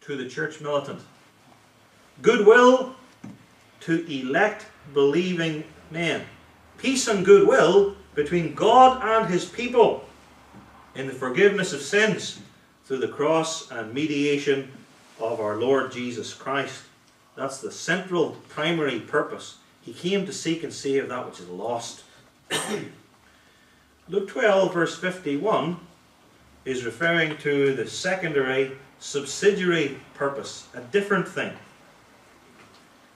to the church militant. Goodwill to elect believing men. Peace and goodwill between God and his people in the forgiveness of sins through the cross and mediation of our Lord Jesus Christ. That's the central, primary purpose. He came to seek and save that which is lost. Luke 12, verse 51, is referring to the secondary, subsidiary purpose, a different thing.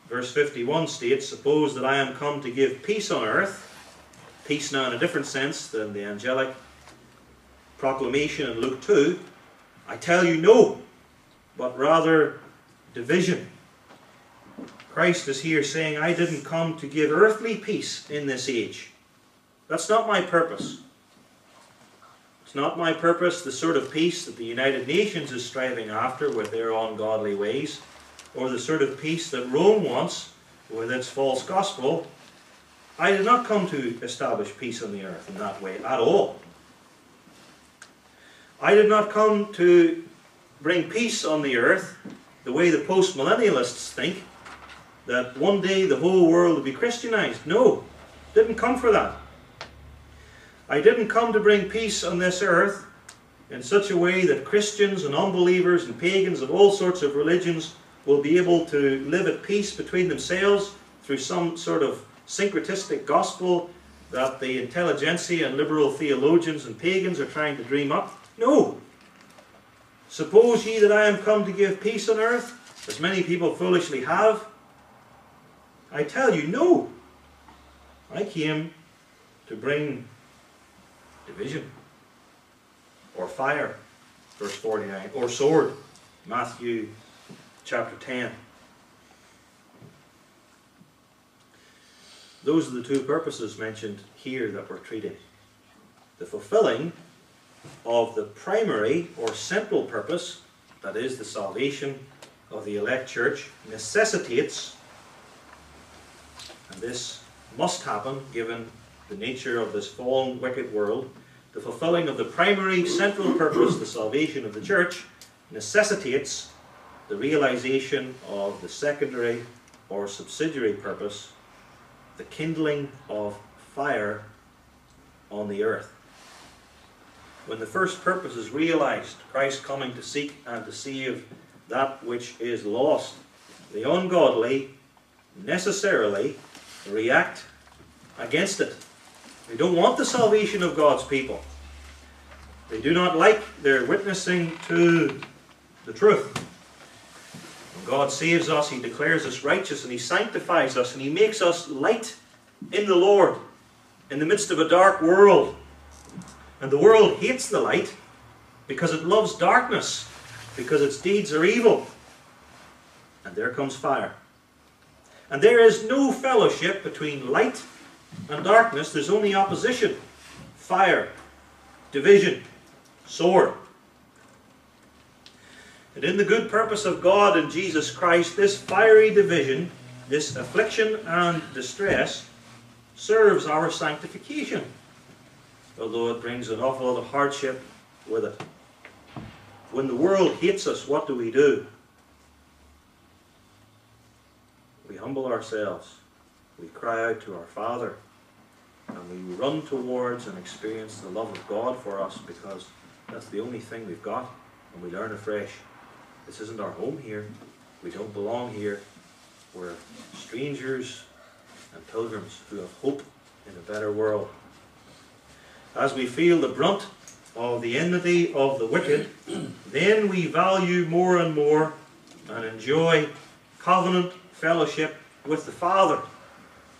Verse 51 states, "Suppose that I am come to give peace on earth," peace now in a different sense than the angelic proclamation in Luke 2, "I tell you no, but rather division." Christ is here saying, I didn't come to give earthly peace in this age. That's not my purpose. It's not my purpose, the sort of peace that the United Nations is striving after with their ungodly ways, or the sort of peace that Rome wants with its false gospel. I did not come to establish peace on the earth in that way at all. I did not come to bring peace on the earth the way the post-millennialists think, that one day the whole world will be Christianized. No, didn't come for that. I didn't come to bring peace on this earth in such a way that Christians and unbelievers and pagans of all sorts of religions will be able to live at peace between themselves through some sort of syncretistic gospel that the intelligentsia and liberal theologians and pagans are trying to dream up. No. Suppose ye that I am come to give peace on earth, as many people foolishly have. I tell you, no. I came to bring division, or fire, verse 49, or sword, Matthew chapter 10. Those are the two purposes mentioned here that we're treating. The fulfilling of the primary or central purpose, that is the salvation of the elect church, necessitates, and this must happen given the nature of this fallen, wicked world, the fulfilling of the primary central purpose, the salvation of the church, necessitates the realization of the secondary or subsidiary purpose, the kindling of fire on the earth. When the first purpose is realized, Christ coming to seek and to save that which is lost, the ungodly necessarily react against it. They don't want the salvation of God's people. They do not like their witnessing to the truth. When God saves us, he declares us righteous and he sanctifies us and he makes us light in the Lord in the midst of a dark world. And the world hates the light because it loves darkness, because its deeds are evil. And there comes fire. And there is no fellowship between light and darkness. There's only opposition, fire, division, sword. And in the good purpose of God and Jesus Christ, this fiery division, this affliction and distress, serves our sanctification, although it brings an awful lot of hardship with it. When the world hates us, what do? We humble ourselves. We cry out to our Father. And we run towards and experience the love of God for us, because that's the only thing we've got. And we learn afresh. This isn't our home here. We don't belong here. We're strangers and pilgrims who have hope in a better world. As we feel the brunt of the enmity of the wicked, then we value more and more and enjoy covenant fellowship with the Father,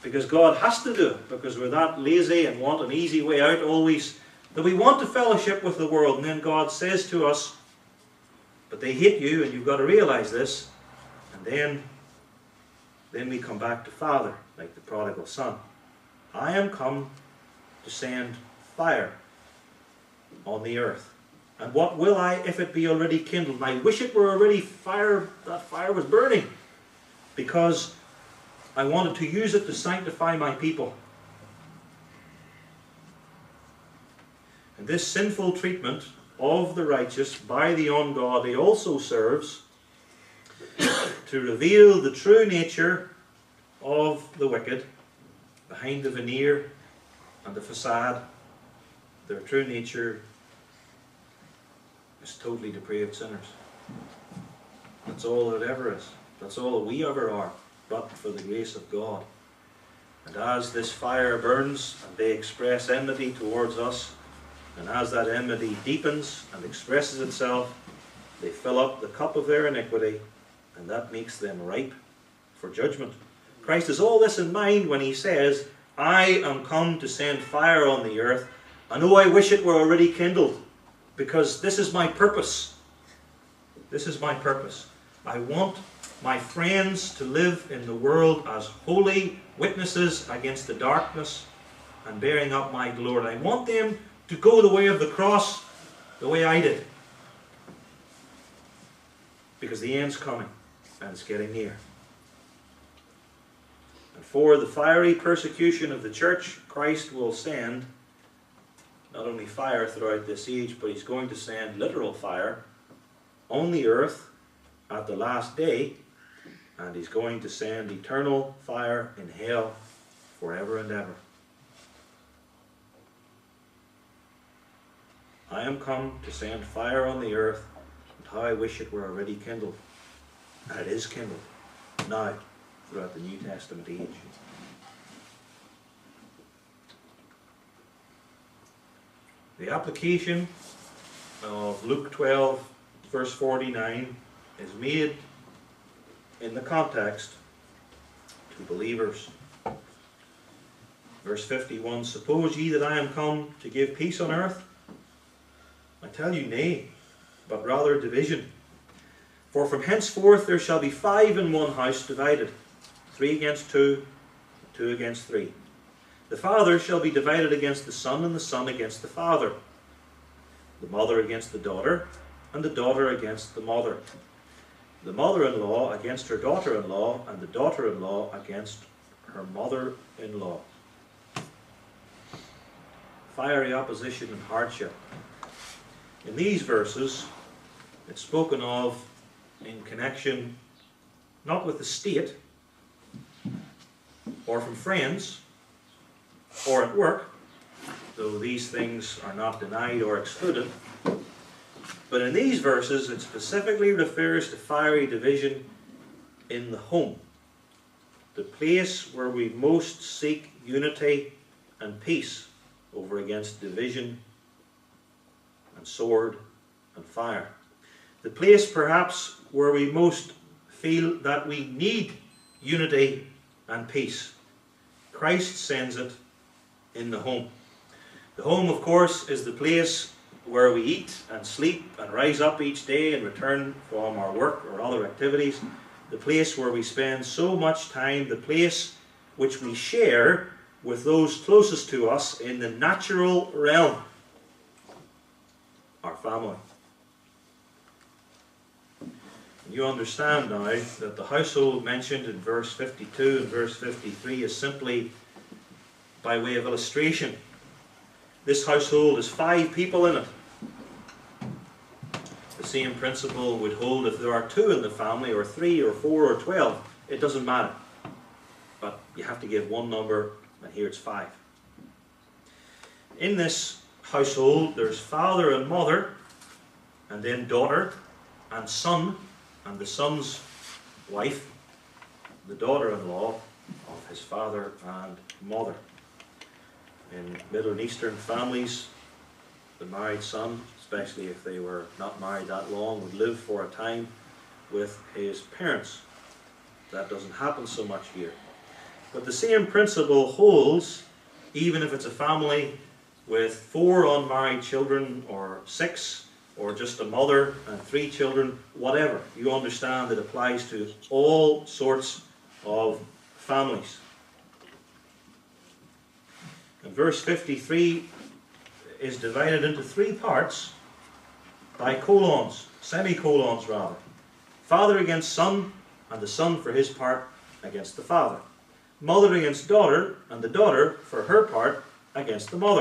because God has to do it, because we're that lazy and want an easy way out always, that we want to fellowship with the world. And then God says to us, but they hate you and you've got to realize this. And then we come back to Father, like the prodigal son. I am come to send fire on the earth. And what will I if it be already kindled? And I wish it were already fire, that fire was burning, because I wanted to use it to sanctify my people. And this sinful treatment of the righteous by the ungodly also serves to reveal the true nature of the wicked behind the veneer and the facade. Their true nature is totally depraved sinners. That's all it ever is. That's all we ever are, but for the grace of God. And as this fire burns and they express enmity towards us, and as that enmity deepens and expresses itself, they fill up the cup of their iniquity, and that makes them ripe for judgment. Christ has all this in mind when he says, I am come to send fire on the earth, and oh, I wish it were already kindled, because this is my purpose. This is my purpose. I want my friends to live in the world as holy witnesses against the darkness and bearing up my glory. I want them to go the way of the cross, the way I did. Because the end's coming, and it's getting near. And for the fiery persecution of the church, Christ will send not only fire throughout this age, but he's going to send literal fire on the earth at the last day, and he's going to send eternal fire in hell forever and ever. I am come to send fire on the earth, and how I wish it were already kindled. And it is kindled now throughout the New Testament age. The application of Luke 12 verse 49 is made in the context to believers. Verse 51, suppose ye that I am come to give peace on earth? I tell you, nay, but rather division. For from henceforth there shall be 5 in one house divided, 3 against 2, 2 against 3. The father shall be divided against the son, and the son against the father. The mother against the daughter, and the daughter against the mother. The mother-in-law against her daughter-in-law, and the daughter-in-law against her mother-in-law. Fiery opposition and hardship. In these verses, it's spoken of in connection not with the state, or from friends, or at work, though these things are not denied or excluded. But in these verses, it specifically refers to fiery division in the home, the place where we most seek unity and peace over against division and sword and fire. The place perhaps where we most feel that we need unity and peace. Christ sends it in the home. The home, of course, is the place where we eat and sleep and rise up each day and return from our work or other activities. The place where we spend so much time, the place which we share with those closest to us in the natural realm, our family. You understand now that the household mentioned in verse 52 and verse 53 is simply by way of illustration. This household has 5 people in it. The same principle would hold if there are 2 in the family, or 3 or 4 or 12. It doesn't matter. But you have to give one number, and here it's 5. In this household, there's father and mother, and then daughter and son, and the son's wife, the daughter-in-law of his father and mother. In Middle Eastern families, the married son, especially if they were not married that long, would live for a time with his parents. That doesn't happen so much here. But the same principle holds even if it's a family with 4 unmarried children, or 6, or just a mother and 3 children, whatever. You understand it applies to all sorts of families. And verse 53 is divided into 3 parts by colons, semicolons rather. Father against son, and the son for his part against the father. Mother against daughter, and the daughter for her part against the mother.